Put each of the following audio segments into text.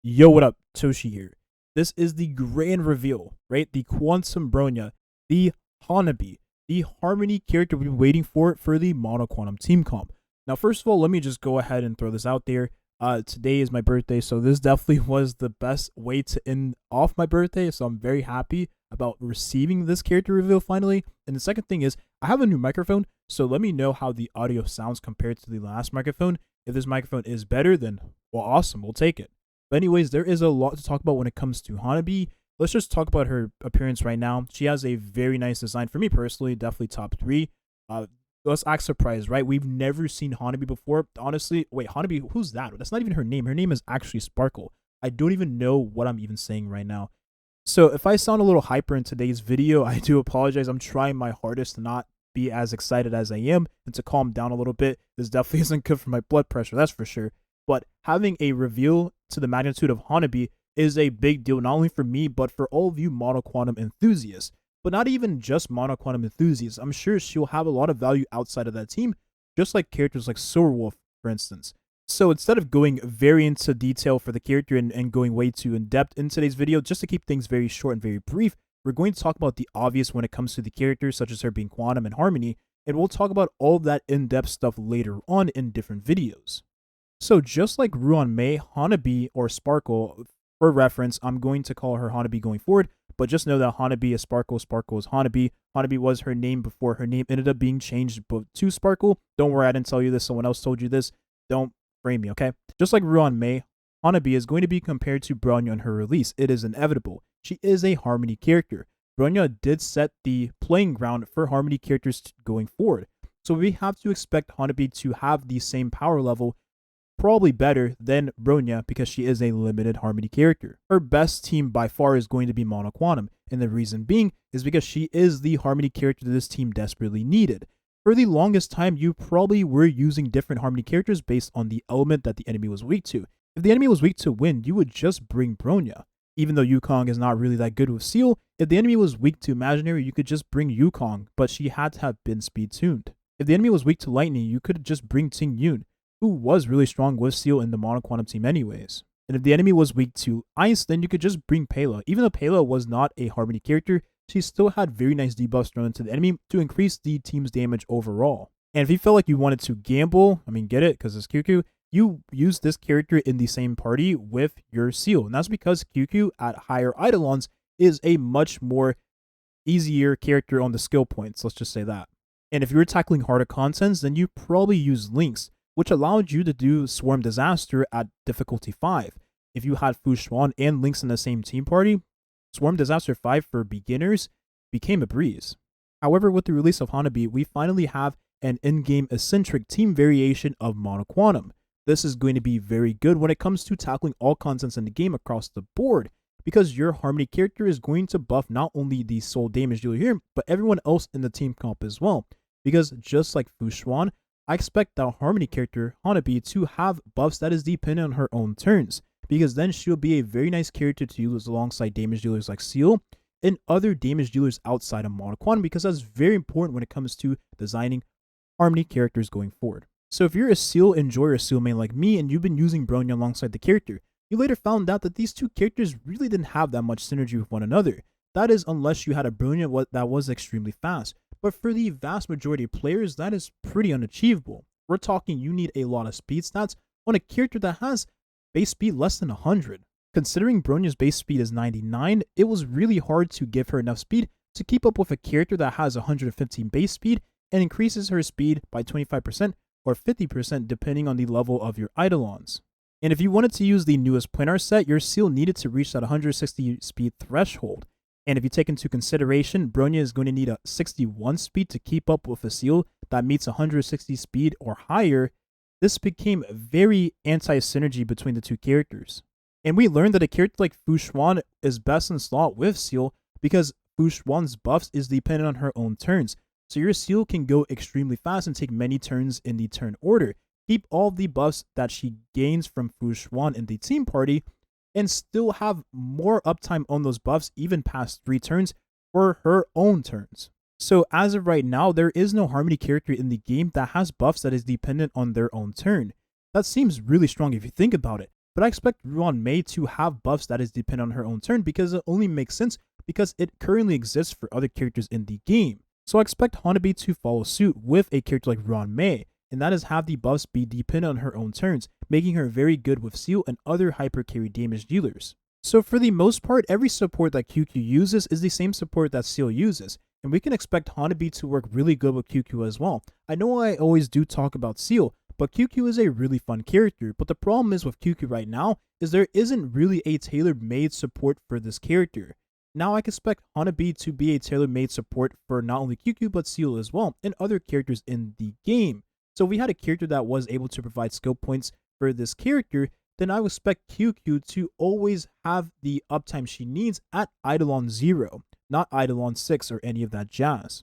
Yo, what up? Toshi here. This is the grand reveal, right? The Quantum Bronya, the Hanabi, the Harmony character we've been waiting for the Mono Quantum team comp. Now, first of all, let me just go ahead and throw this out there. Today is my birthday, so this definitely was the best way to end off my birthday. So I'm very happy about receiving this character reveal finally. And the second thing is, I have a new microphone, so let me know how the audio sounds compared to the last microphone. If this microphone is better, then well, awesome, we'll take it. But anyways, there is a lot to talk about when it comes to Hanabi. Let's just talk about her appearance right now. She has a very nice design. For me personally, definitely top 3. Let's act surprised, right? We've never seen Hanabi before. Honestly, wait, Hanabi, who's that? That's not even her name. Her name is actually Sparkle. I don't even know what I'm even saying right now. So if I sound a little hyper in today's video, I do apologize. I'm trying my hardest to not be as excited as I am and to calm down a little bit. This definitely isn't good for my blood pressure, that's for sure. But having a reveal to the magnitude of Hanabi is a big deal, not only for me, but for all of you Mono Quantum enthusiasts. But not even just Mono Quantum enthusiasts. I'm sure she'll have a lot of value outside of that team, just like characters like Silverwolf, for instance. So instead of going very into detail for the character and going way too in-depth in today's video, just to keep things very short and very brief, we're going to talk about the obvious when it comes to the characters, such as her being Quantum and Harmony, and we'll talk about all that in-depth stuff later on in different videos. So just like Ruan Mei, Hanabi, or Sparkle, for reference, I'm going to call her Hanabi going forward, but just know that Hanabi is Sparkle, Sparkle is Hanabi. Hanabi was her name before her name ended up being changed to Sparkle. Don't worry, I didn't tell you this, someone else told you this. Don't frame me, okay? Just like Ruan Mei, Hanabi is going to be compared to Bronya on her release. It is inevitable. She is a Harmony character. Bronya did set the playing ground for Harmony characters going forward. So we have to expect Hanabi to have the same power level, probably better than Bronya, because she is a limited Harmony character. Her best team by far is going to be Mono Quantum, and the reason being is because she is the Harmony character that this team desperately needed. For the longest time, you probably were using different Harmony characters based on the element that the enemy was weak to. If the enemy was weak to wind, you would just bring Bronya. Even though Yukong is not really that good with Seal, if the enemy was weak to Imaginary, you could just bring Yukong, but she had to have been speed tuned. If the enemy was weak to Lightning, you could just bring Ting Yun, who was really strong with Seal in the Mono Quantum team anyways. And if the enemy was weak to Ice, then you could just bring Pela. Even though Pela was not a Harmony character, she still had very nice debuffs thrown into the enemy to increase the team's damage overall. And if you felt like you wanted to gamble, get it, because it's QQ, you use this character in the same party with your Seal. And that's because QQ at higher Eidolons is a much more easier character on the skill points, let's just say that. And if you're tackling harder contents, then you probably use Lynx, which allowed you to do Swarm Disaster at difficulty 5. If you had Fu Xuan and Lynx in the same team party, Swarm Disaster 5 for beginners became a breeze. However, with the release of Hanabi, we finally have an in-game eccentric team variation of Mono Quantum. This is going to be very good when it comes to tackling all contents in the game across the board, because your Harmony character is going to buff not only the soul damage dealer here, but everyone else in the team comp as well. Because just like Fu Xuan, I expect that Harmony character, Hanabi, to have buffs that is dependent on her own turns, because then she'll be a very nice character to use alongside damage dealers like Seal and other damage dealers outside of Mono Quantum, because that's very important when it comes to designing Harmony characters going forward. So if you're a Seal enjoyer or Seal main like me and you've been using Bronya alongside the character, you later found out that these two characters really didn't have that much synergy with one another. That is, unless you had a Bronya that was extremely fast. But for the vast majority of players, that is pretty unachievable. We're talking you need a lot of speed stats on a character that has base speed less than 100. Considering Bronya's base speed is 99, it was really hard to give her enough speed to keep up with a character that has 115 base speed and increases her speed by 25% or 50% depending on the level of your Eidolons. And if you wanted to use the newest planar set, your Seal needed to reach that 160 speed threshold. And if you take into consideration, Bronya is going to need a 61 speed to keep up with a Seal that meets 160 speed or higher, this became very anti-synergy between the two characters. And we learned that a character like Fu Xuan is best in slot with Seal because Fu Xuan's buffs is dependent on her own turns. So your Seal can go extremely fast and take many turns in the turn order, keep all the buffs that she gains from Fu Xuan in the team party, and still have more uptime on those buffs even past 3 turns for her own turns. So as of right now, there is no Harmony character in the game that has buffs that is dependent on their own turn. That seems really strong if you think about it. but I expect Ruan Mei to have buffs that is dependent on her own turn because it only makes sense because it currently exists for other characters in the game. So I expect Hanabi to follow suit with a character like Ruan Mei, and that is have the buffs be dependent on her own turns, making her very good with Seal and other hyper carry damage dealers. So for the most part, every support that QQ uses is the same support that Seal uses, and we can expect Hanabi to work really good with QQ as well. I know I always do talk about Seal, but QQ is a really fun character, but the problem is with QQ right now is there isn't really a tailor-made support for this character. Now I can expect Hanabi to be a tailor-made support for not only QQ but Seal as well, and other characters in the game. So if we had a character that was able to provide skill points for this character, then I would expect QQ to always have the uptime she needs at Eidolon 0, not Eidolon 6 or any of that jazz.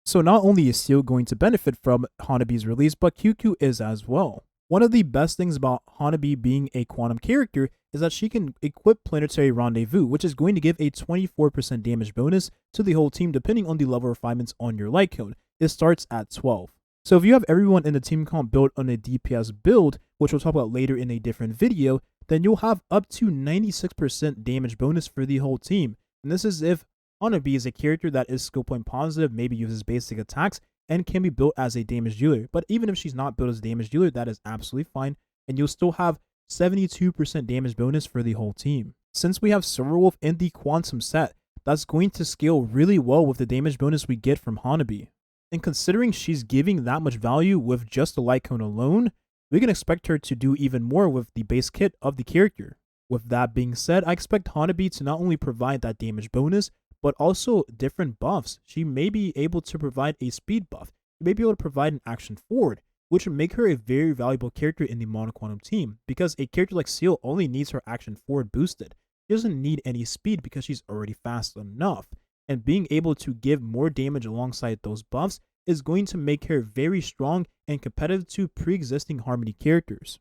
So not only is Seal going to benefit from Hanabi's release, but QQ is as well. One of the best things about Hanabi being a quantum character is that she can equip Planetary Rendezvous, which is going to give a 24% damage bonus to the whole team depending on the level refinements on your light cone. It starts at 12. So if you have everyone in the team comp built on a DPS build, which we'll talk about later in a different video, then you'll have up to 96% damage bonus for the whole team. And this is if Hanabi is a character that is skill point positive, maybe uses basic attacks, and can be built as a damage dealer. But even if she's not built as a damage dealer, that is absolutely fine, and you'll still have 72% damage bonus for the whole team. Since we have Silverwolf in the Quantum set, that's going to scale really well with the damage bonus we get from Hanabi. And considering she's giving that much value with just the light cone alone, we can expect her to do even more with the base kit of the character. With that being said, I expect Hanabi to not only provide that damage bonus, but also different buffs. She may be able to provide a speed buff. She may be able to provide an action forward, which would make her a very valuable character in the Monoquantum team, because a character like Seal only needs her action forward boosted. She doesn't need any speed because she's already fast enough, and being able to give more damage alongside those buffs is going to make her very strong and competitive to pre-existing Harmony characters.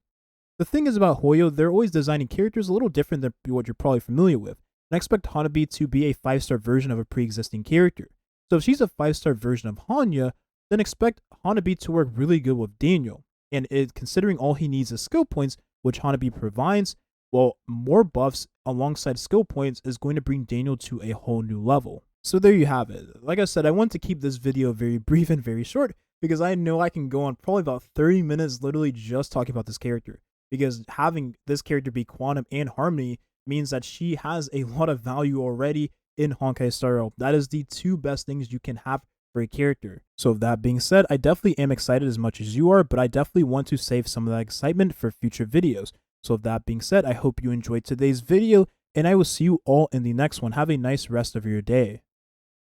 The thing is about Hoyo, they're always designing characters a little different than what you're probably familiar with. And I expect Hanabi to be a 5-star version of a pre-existing character. So if she's a 5-star version of Hanya, then expect Hanabi to work really good with Daniel. And considering all he needs is skill points, which Hanabi provides, well, more buffs alongside skill points is going to bring Daniel to a whole new level. So there you have it. Like I said, I want to keep this video very brief and very short because I know I can go on probably about 30 minutes literally just talking about this character. Because having this character be Quantum and Harmony means that she has a lot of value already in Honkai Star Rail. That is the two best things you can have for a character. So with that being said, I definitely am excited as much as you are, but I definitely want to save some of that excitement for future videos. So with that being said, I hope you enjoyed today's video, and I will see you all in the next one. Have a nice rest of your day.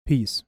Peace.